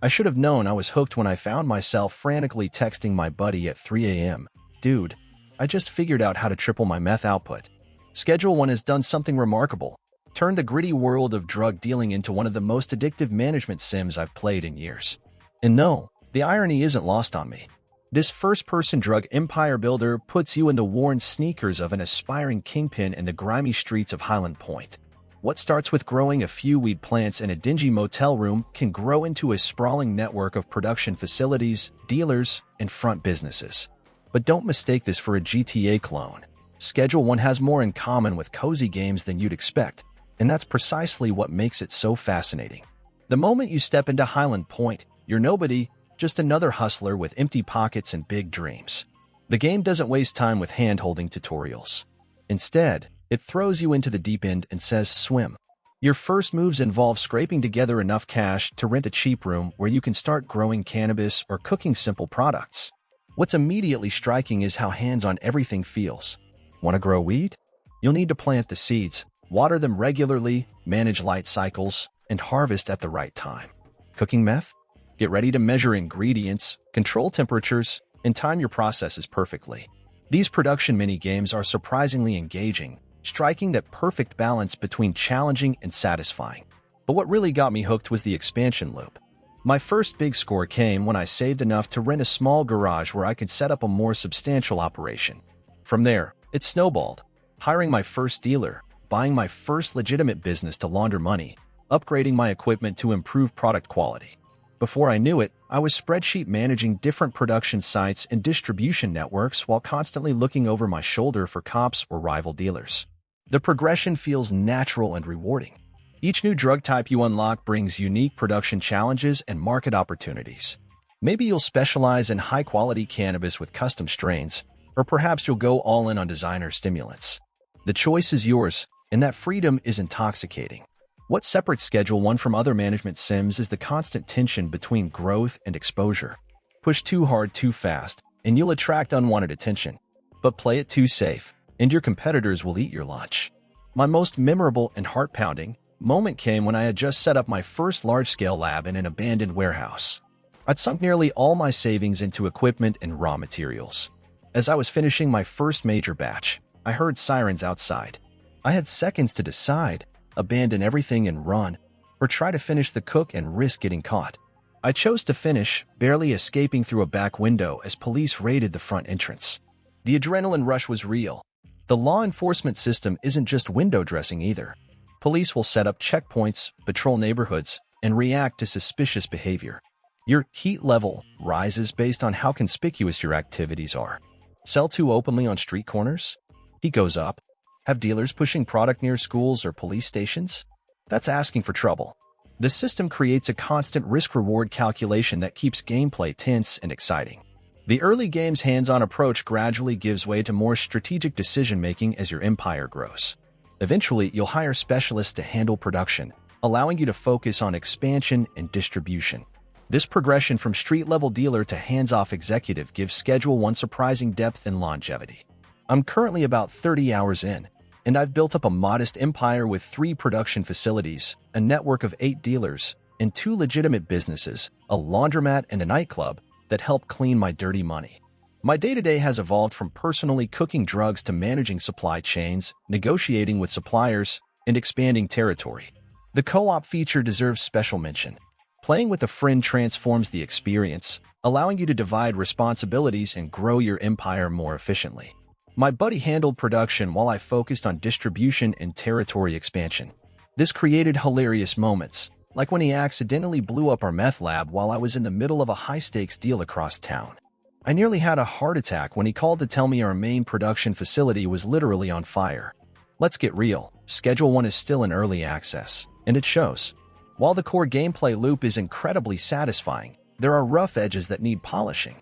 I should have known I was hooked when I found myself frantically texting my buddy at 3 a.m. Dude, I just figured out how to triple my meth output. Schedule 1 has done something remarkable. Turned the gritty world of drug dealing into one of the most addictive management sims I've played in years. And no, the irony isn't lost on me. This first-person drug empire builder puts you in the worn sneakers of an aspiring kingpin in the grimy streets of Highland Point. What starts with growing a few weed plants in a dingy motel room can grow into a sprawling network of production facilities, dealers, and front businesses. But don't mistake this for a GTA clone. Schedule 1 has more in common with cozy games than you'd expect, and that's precisely what makes it so fascinating. The moment you step into Highland Point, you're nobody, just another hustler with empty pockets and big dreams. The game doesn't waste time with hand-holding tutorials. Instead, it throws you into the deep end and says swim. Your first moves involve scraping together enough cash to rent a cheap room where you can start growing cannabis or cooking simple products. What's immediately striking is how hands-on everything feels. Want to grow weed? You'll need to plant the seeds, water them regularly, manage light cycles, and harvest at the right time. Cooking meth? Get ready to measure ingredients, control temperatures, and time your processes perfectly. These production mini-games are surprisingly engaging, striking that perfect balance between challenging and satisfying. But what really got me hooked was the expansion loop. My first big score came when I saved enough to rent a small garage where I could set up a more substantial operation. From there, it snowballed, hiring my first dealer, buying my first legitimate business to launder money, upgrading my equipment to improve product quality. Before I knew it, I was spreadsheet managing different production sites and distribution networks while constantly looking over my shoulder for cops or rival dealers. The progression feels natural and rewarding. Each new drug type you unlock brings unique production challenges and market opportunities. Maybe you'll specialize in high-quality cannabis with custom strains, or perhaps you'll go all in on designer stimulants. The choice is yours, and that freedom is intoxicating. What separates Schedule 1 from other management sims is the constant tension between growth and exposure. Push too hard too fast, and you'll attract unwanted attention. But play it too safe, and your competitors will eat your lunch. My most memorable and heart-pounding moment came when I had just set up my first large-scale lab in an abandoned warehouse. I'd sunk nearly all my savings into equipment and raw materials. As I was finishing my first major batch, I heard sirens outside. I had seconds to decide: abandon everything and run, or try to finish the cook and risk getting caught. I chose to finish, barely escaping through a back window as police raided the front entrance. The adrenaline rush was real. The law enforcement system isn't just window dressing either. Police will set up checkpoints, patrol neighborhoods, and react to suspicious behavior. Your heat level rises based on how conspicuous your activities are. Sell too openly on street corners? Heat goes up. Have dealers pushing product near schools or police stations? That's asking for trouble. The system creates a constant risk-reward calculation that keeps gameplay tense and exciting. The early game's hands-on approach gradually gives way to more strategic decision-making as your empire grows. Eventually, you'll hire specialists to handle production, allowing you to focus on expansion and distribution. This progression from street-level dealer to hands-off executive gives Schedule 1 surprising depth and longevity. I'm currently about 30 hours in, and I've built up a modest empire with 3 production facilities, a network of 8 dealers, and 2 legitimate businesses, a laundromat and a nightclub, that help clean my dirty money. My day-to-day has evolved from personally cooking drugs to managing supply chains, negotiating with suppliers, and expanding territory. The co-op feature deserves special mention. Playing with a friend transforms the experience, allowing you to divide responsibilities and grow your empire more efficiently. My buddy handled production while I focused on distribution and territory expansion. This created hilarious moments, like when he accidentally blew up our meth lab while I was in the middle of a high-stakes deal across town. I nearly had a heart attack when he called to tell me our main production facility was literally on fire. Let's get real, Schedule 1 is still in early access, and it shows. While the core gameplay loop is incredibly satisfying, there are rough edges that need polishing.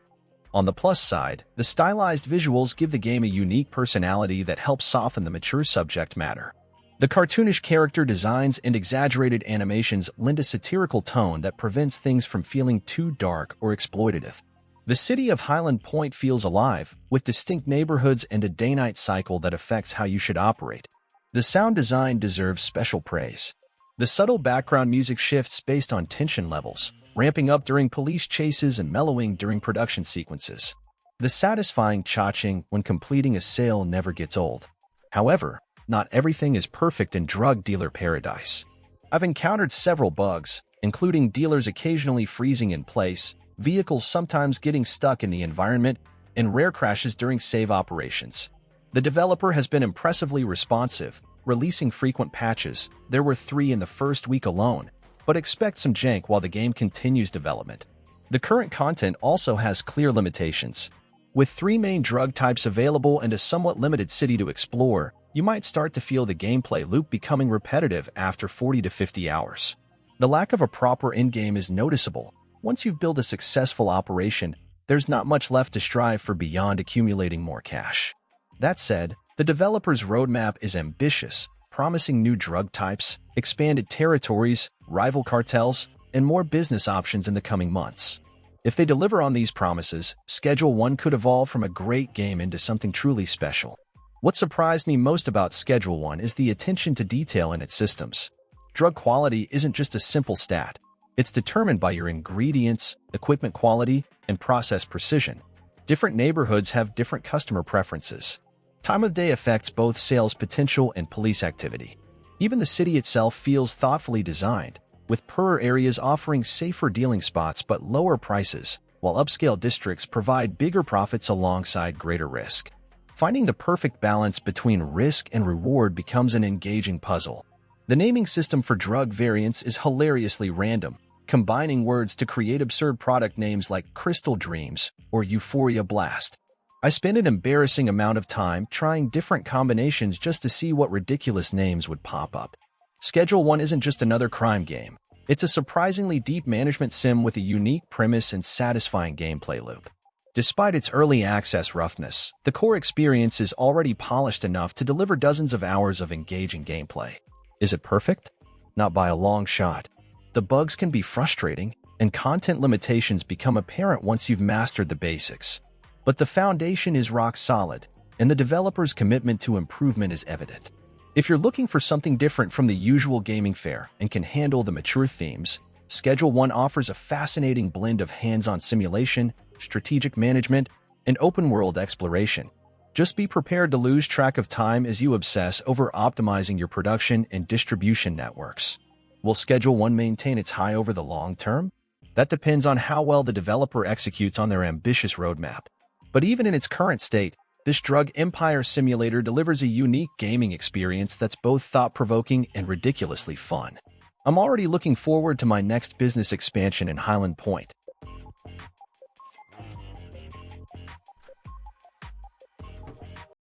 On the plus side, the stylized visuals give the game a unique personality that helps soften the mature subject matter. The cartoonish character designs and exaggerated animations lend a satirical tone that prevents things from feeling too dark or exploitative. The city of Highland Point feels alive, with distinct neighborhoods and a day-night cycle that affects how you should operate. The sound design deserves special praise. The subtle background music shifts based on tension levels, ramping up during police chases and mellowing during production sequences. The satisfying cha-ching when completing a sale never gets old. However, not everything is perfect in drug dealer paradise. I've encountered several bugs, including dealers occasionally freezing in place, vehicles sometimes getting stuck in the environment, and rare crashes during save operations. The developer has been impressively responsive, releasing frequent patches. There were 3 in the first week alone, but expect some jank while the game continues development. The current content also has clear limitations. With 3 main drug types available and a somewhat limited city to explore, you might start to feel the gameplay loop becoming repetitive after 40 to 50 hours. The lack of a proper endgame is noticeable. Once you've built a successful operation, there's not much left to strive for beyond accumulating more cash. That said, the developer's roadmap is ambitious, promising new drug types, expanded territories, rival cartels, and more business options in the coming months. If they deliver on these promises, Schedule 1 could evolve from a great game into something truly special. What surprised me most about Schedule 1 is the attention to detail in its systems. Drug quality isn't just a simple stat. It's determined by your ingredients, equipment quality, and process precision. Different neighborhoods have different customer preferences. Time of day affects both sales potential and police activity. Even the city itself feels thoughtfully designed, with poorer areas offering safer dealing spots but lower prices, while upscale districts provide bigger profits alongside greater risk. Finding the perfect balance between risk and reward becomes an engaging puzzle. The naming system for drug variants is hilariously random, combining words to create absurd product names like Crystal Dreams or Euphoria Blast. I spent an embarrassing amount of time trying different combinations just to see what ridiculous names would pop up. Schedule 1 isn't just another crime game. It's a surprisingly deep management sim with a unique premise and satisfying gameplay loop. Despite its early access roughness, the core experience is already polished enough to deliver dozens of hours of engaging gameplay. Is it perfect? Not by a long shot. The bugs can be frustrating, and content limitations become apparent once you've mastered the basics. But the foundation is rock solid, and the developer's commitment to improvement is evident. If you're looking for something different from the usual gaming fare and can handle the mature themes, Schedule 1 offers a fascinating blend of hands-on simulation, strategic management, and open-world exploration. Just be prepared to lose track of time as you obsess over optimizing your production and distribution networks. Will Schedule 1 maintain its high over the long term? That depends on how well the developer executes on their ambitious roadmap. But even in its current state, this drug empire simulator delivers a unique gaming experience that's both thought-provoking and ridiculously fun. I'm already looking forward to my next business expansion in Highland Point.